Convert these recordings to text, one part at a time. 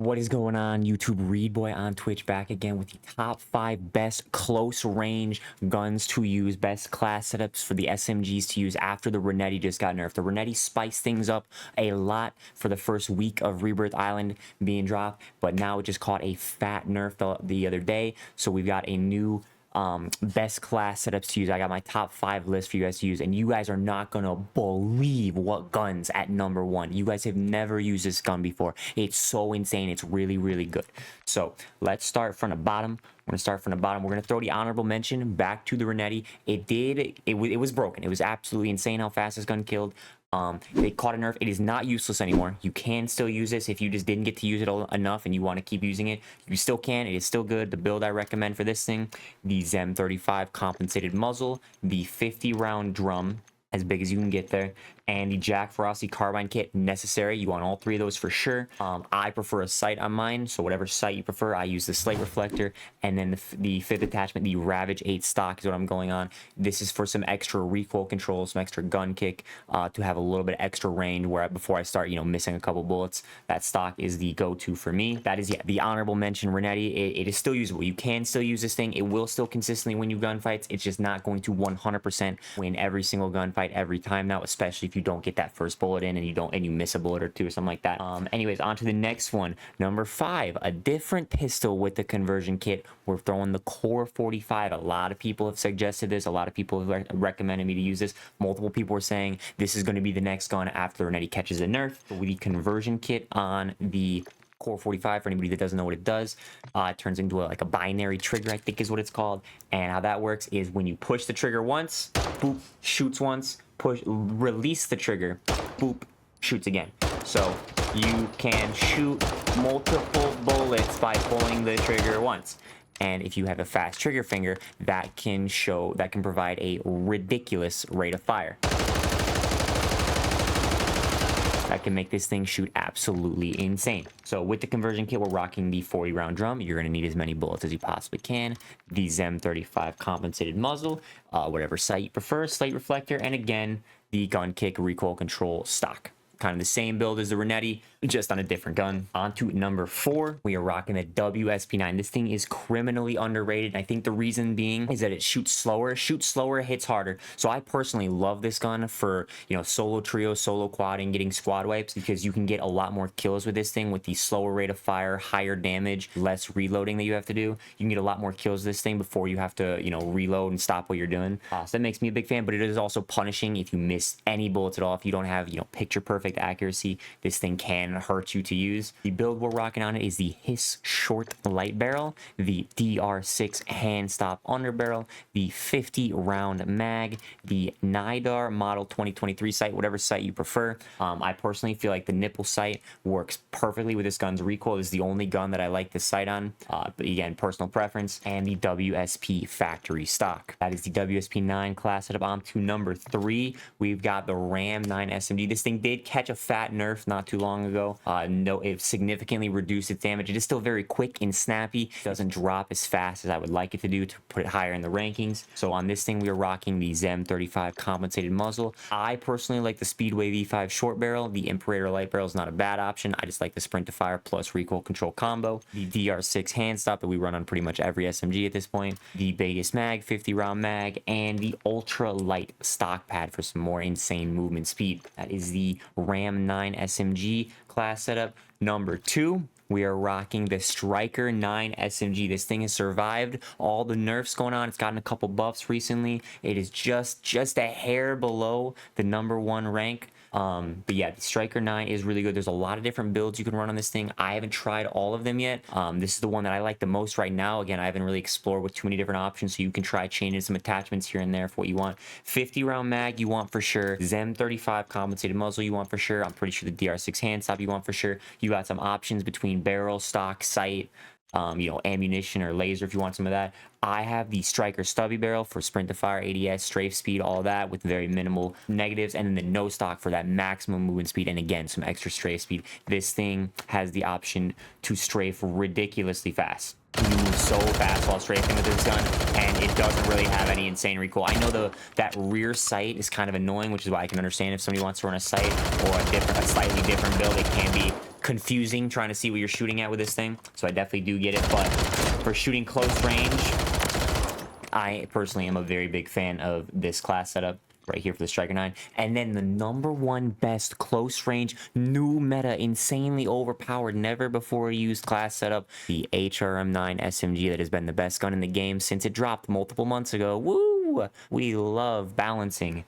What is going on, YouTube? Reidboyy on Twitch, back again with the top 5 best close range guns to use, best class setups for the SMGs to use after the Renetti just got nerfed. The Renetti spiced things up a lot for the first week of Rebirth Island being dropped, but now it just caught a fat nerf the other day. So we've got a new best class setups to use. I got my top 5 list for you guys to use, and you guys are not gonna believe what guns at number 1. You guys have never used this gun before. It's so insane. It's really good. So let's start from the bottom. We're gonna start from the bottom. We're gonna throw the honorable mention back to the Renetti. It was broken. It was absolutely insane how fast this gun killed. They caught a nerf. It is not useless anymore. You can still use this if you just didn't get to use it enough and you want to keep using it. You still can. It is still good. The build I recommend for this thing: the ZEM35 compensated muzzle, the 50 round drum, as big as you can get there, and the Jack Frosty carbine kit necessary. You want all 3 of those for sure. I prefer a sight on mine, so whatever sight you prefer. I use the slate reflector, and then the 5th attachment, the Ravage 8 stock, is what I'm going on. This is for some extra recoil control, some extra gun kick, to have a little bit extra range where before I start, missing a couple bullets. That stock is the go-to for me. That is, yeah, the honorable mention Renetti. It is still usable. You can still use this thing. It will still consistently win you gunfights. It's just not going to 100% win every single gunfight every time now, especially if you don't get that first bullet in and you miss a bullet or 2 or something like that. Anyways, on to the next one. Number 5, a different pistol with the conversion kit. We're throwing the Core 45. A lot of people have suggested this. A lot of people have recommended me to use this. Multiple people are saying this is going to be the next gun after Renetti catches a nerf. With the conversion kit on the Core 45, for anybody that doesn't know what it does, it turns into like a binary trigger, I think is what it's called. And how that works is when you push the trigger once, boop, shoots once, release the trigger, boop, shoots again. So you can shoot multiple bullets by pulling the trigger once. And if you have a fast trigger finger, that can provide a ridiculous rate of fire. That can make this thing shoot absolutely insane. So with the conversion kit, we're rocking the 40 round drum. You're gonna need as many bullets as you possibly can. The ZEM35 compensated muzzle, whatever sight you prefer, slate reflector, and again, the gun kick recoil control stock. Kind of the same build as the Renetti, just on a different gun. On to number 4, we are rocking the WSP9. This thing is criminally underrated. I think the reason being is that it shoots slower, hits harder. So I personally love this gun for, solo trio, solo quadding, getting squad wipes, because you can get a lot more kills with this thing with the slower rate of fire, higher damage, less reloading that you have to do. You can get a lot more kills with this thing before you have to, reload and stop what you're doing. So that makes me a big fan, but it is also punishing if you miss any bullets at all. If you don't have, picture perfect accuracy, this thing can hurt you to use. The build we're rocking on it is the Hiss short light barrel, the DR6 hand stop underbarrel, the 50 round mag, the NIDAR model 2023 sight, whatever sight you prefer. I personally feel like the nipple sight works perfectly with this gun's recoil. This is the only gun that I like this sight on, but again, personal preference. And the WSP factory stock. That is the WSP9 class setup. On to number 3, we've got the Ram 9 SMG. This thing did catch a fat nerf not too long ago. No, it significantly reduced its damage. It is still very quick and snappy. It doesn't drop as fast as I would like it to do to put it higher in the rankings. So on this thing, we are rocking the ZEM35 compensated muzzle. I personally like the Speedway V5 short barrel. The Imperator light barrel is not a bad option. I just like the sprint to fire plus recoil control combo. The DR6 hand stop that we run on pretty much every SMG at this point. The Vegas mag, 50 round mag, and the ultra light stock pad for some more insane movement speed. That is the Ram 9 SMG class setup. Number 2, we are rocking the Striker 9 SMG. This thing has survived all the nerfs going on. It's gotten a couple buffs recently. It is just a hair below the number 1 rank. But yeah, the Striker 9 is really good. There's a lot of different builds you can run on this thing. I haven't tried all of them yet. This is the one that I like the most right now. Again, I haven't really explored with too many different options, so you can try changing some attachments here and there for what you want. 50 round mag you want for sure. ZEM35 compensated muzzle you want for sure. I'm pretty sure the DR6 hand stop you want for sure. You got some options between barrel, stock, sight, ammunition or laser if you want some of that. I have the Striker stubby barrel for sprint to fire, ADS, strafe speed, all that with very minimal negatives, and then the no stock for that maximum movement speed and again some extra strafe speed. This thing has the option to strafe ridiculously fast. You move so fast while strafing with this gun, and it doesn't really have any insane recoil. I know that rear sight is kind of annoying, which is why I can understand if somebody wants to run a sight or a slightly different build. It can be confusing trying to see what you're shooting at with this thing. So I definitely do get it. But for shooting close range, I personally am a very big fan of this class setup right here for the Striker 9. And then the #1 best close range, new meta, insanely overpowered, never before used class setup, the HRM9 SMG that has been the best gun in the game since it dropped multiple months ago. Woo! We love balancing.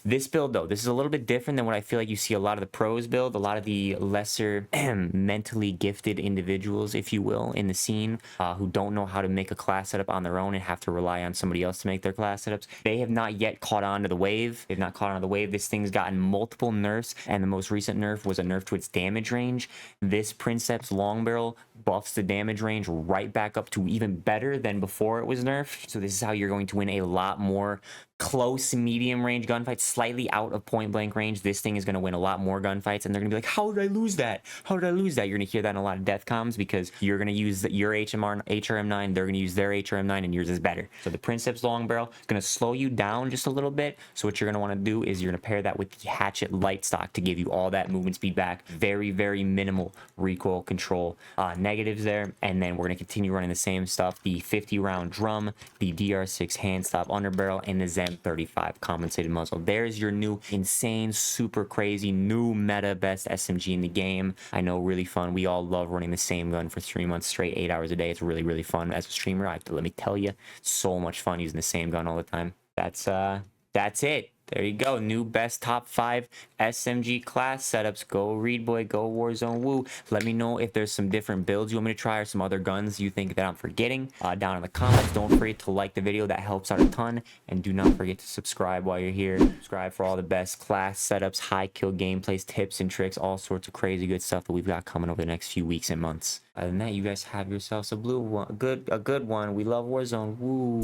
This build, though, this is a little bit different than what I feel like you see a lot of the pros build, a lot of the lesser mentally gifted individuals, if you will, in the scene, who don't know how to make a class setup on their own and have to rely on somebody else to make their class setups. They have not yet caught on to the wave. They've not caught on to the wave. This thing's gotten multiple nerfs, and the most recent nerf was a nerf to its damage range. This Princeps long barrel buffs the damage range right back up to even better than before it was nerfed. So this is how you're going to win a lot more close medium range gunfights, slightly out of point blank range. This thing is going to win a lot more gunfights, and they're going to be like, how did I lose that? How did I lose that? You're going to hear that in a lot of death comms, because you're going to use your HRM9, they're going to use their HRM9, and yours is better. So the Princeps long barrel is going to slow you down just a little bit. So what you're going to want to do is you're going to pair that with the Hatchet light stock to give you all that movement speed back. Very, very minimal recoil control negatives there. And then we're going to continue running the same stuff, the 50 round drum, the DR6 hand stop underbarrel, and the Zem 35 compensated muzzle. There's your new insane, super crazy, new meta best SMG in the game. I know, really fun. We all love running the same gun for 3 months straight, 8 hours a day. It's really, really fun as a streamer. Let me tell you, so much fun using the same gun all the time. That's it. There you go. New best top 5 SMG class setups. Go Reidboyy, go Warzone, woo. Let me know if there's some different builds you want me to try, or some other guns you think that I'm forgetting down in the comments. Don't forget to like the video. That helps out a ton. And do not forget to subscribe while you're here. Subscribe for all the best class setups, high kill gameplays, tips and tricks, all sorts of crazy good stuff that we've got coming over the next few weeks and months. Other than that, you guys have yourselves a good one. We love Warzone. Woo.